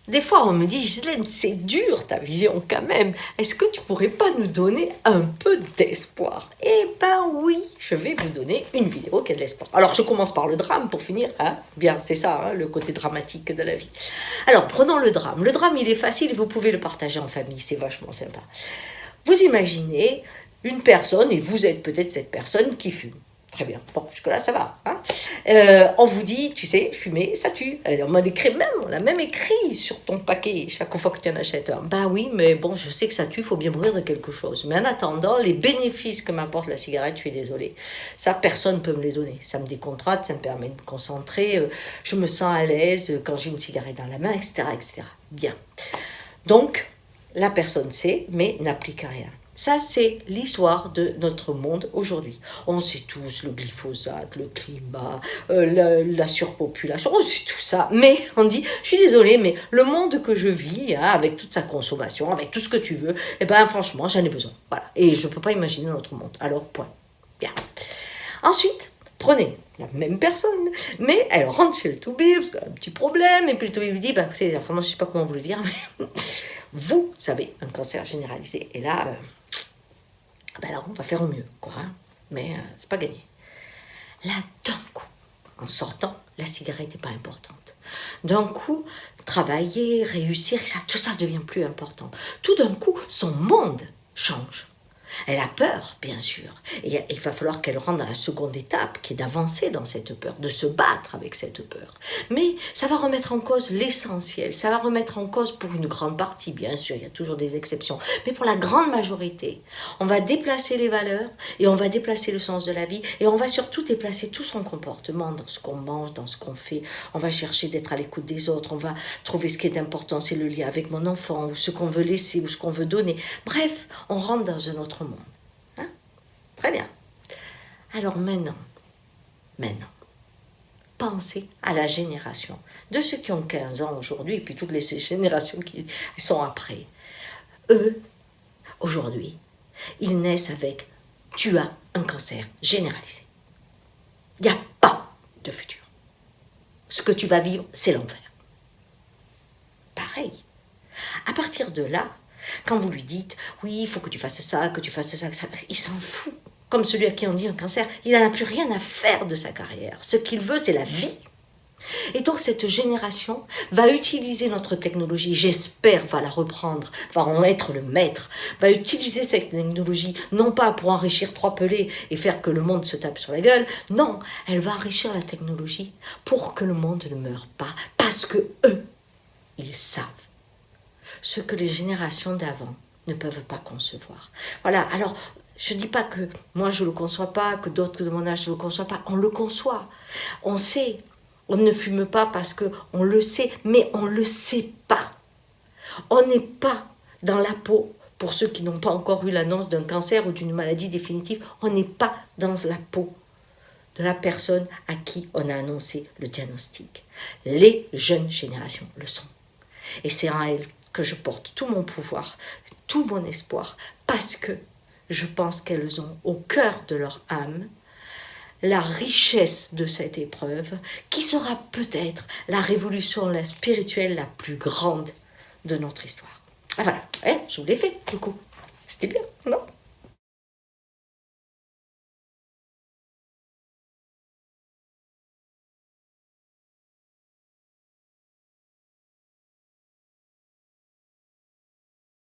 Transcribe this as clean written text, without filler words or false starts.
Des fois, on me dit, Ghislaine, c'est dur ta vision quand même. Est-ce que tu pourrais pas nous donner un peu d'espoir? Eh ben oui, je vais vous donner une vidéo qui a de l'espoir. Alors, je commence par le drame pour finir. Hein. Bien, c'est ça, hein, le côté dramatique de la vie. Alors, prenons le drame. Le drame, il est facile, vous pouvez le partager en famille, c'est vachement sympa. Vous imaginez une personne, et vous êtes peut-être cette personne qui fume. Très bien. Bon, jusque-là, ça va. Hein, on vous dit, tu sais, fumer, ça tue. On l'a même écrit sur ton paquet chaque fois que tu en achètes un. Ben oui, mais bon, je sais que ça tue, il faut bien mourir de quelque chose. Mais en attendant, les bénéfices que m'apporte la cigarette, je suis désolée. Ça, personne ne peut me les donner. Ça me décontracte, ça me permet de me concentrer. Je me sens à l'aise quand j'ai une cigarette dans la main, etc., etc. Bien. Donc, la personne sait, mais n'applique rien. Ça, c'est l'histoire de notre monde aujourd'hui. On sait tous le glyphosate, le climat, la surpopulation, on sait tout ça. Mais on dit, je suis désolée, mais le monde que je vis, hein, avec toute sa consommation, avec tout ce que tu veux, eh ben franchement, j'en ai besoin. Voilà. Et je ne peux pas imaginer notre monde. Alors, point. Bien. Ensuite, prenez la même personne, mais elle rentre chez le toubib, parce qu'elle a un petit problème, et puis le toubib lui dit, bah, vraiment, je ne sais pas comment vous le dire, mais vous avez un cancer généralisé. Et là... ben alors on va faire au mieux, quoi, hein. Mais c'est pas gagné. Là, d'un coup, en sortant, la cigarette n'est pas importante. D'un coup, travailler, réussir, ça, tout ça devient plus important. Tout d'un coup, son monde change. Elle a peur, bien sûr. Et il va falloir qu'elle rentre dans la seconde étape, qui est d'avancer dans cette peur, de se battre avec cette peur. Mais ça va remettre en cause l'essentiel. Ça va remettre en cause pour une grande partie, bien sûr, il y a toujours des exceptions. Mais pour la grande majorité, on va déplacer les valeurs et on va déplacer le sens de la vie et on va surtout déplacer tout son comportement dans ce qu'on mange, dans ce qu'on fait. On va chercher d'être à l'écoute des autres. On va trouver ce qui est important, c'est le lien avec mon enfant ou ce qu'on veut laisser ou ce qu'on veut donner. Bref, on rentre dans un autre monde. Hein? Très bien. Alors maintenant, pensez à la génération de ceux qui ont 15 ans aujourd'hui et puis toutes les générations qui sont après. Eux, aujourd'hui, ils naissent avec « tu as un cancer généralisé ». Il n'y a pas de futur. Ce que tu vas vivre, c'est l'enfer. Pareil. À partir de là, quand vous lui dites « oui, il faut que tu fasses ça, que tu fasses ça », il s'en fout. Comme celui à qui on dit un cancer, il n'en a plus rien à faire de sa carrière. Ce qu'il veut, c'est la vie. Et donc cette génération va utiliser notre technologie, j'espère va la reprendre, va en être le maître, va utiliser cette technologie non pas pour enrichir trois pelés et faire que le monde se tape sur la gueule, non, elle va enrichir la technologie pour que le monde ne meure pas, parce que eux, ils savent ce que les générations d'avant ne peuvent pas concevoir. Voilà, alors je ne dis pas que moi je ne le conçois pas, que d'autres de mon âge ne le conçoivent pas, on le conçoit, on sait. On ne fume pas parce qu'on le sait, mais on ne le sait pas. On n'est pas dans la peau, pour ceux qui n'ont pas encore eu l'annonce d'un cancer ou d'une maladie définitive, on n'est pas dans la peau de la personne à qui on a annoncé le diagnostic. Les jeunes générations le sont. Et c'est en elles que je porte tout mon pouvoir, tout mon espoir, parce que je pense qu'elles ont au cœur de leur âme la richesse de cette épreuve, qui sera peut-être la révolution spirituelle la plus grande de notre histoire. Ah voilà, je vous l'ai fait, du coup. C'était bien, non ?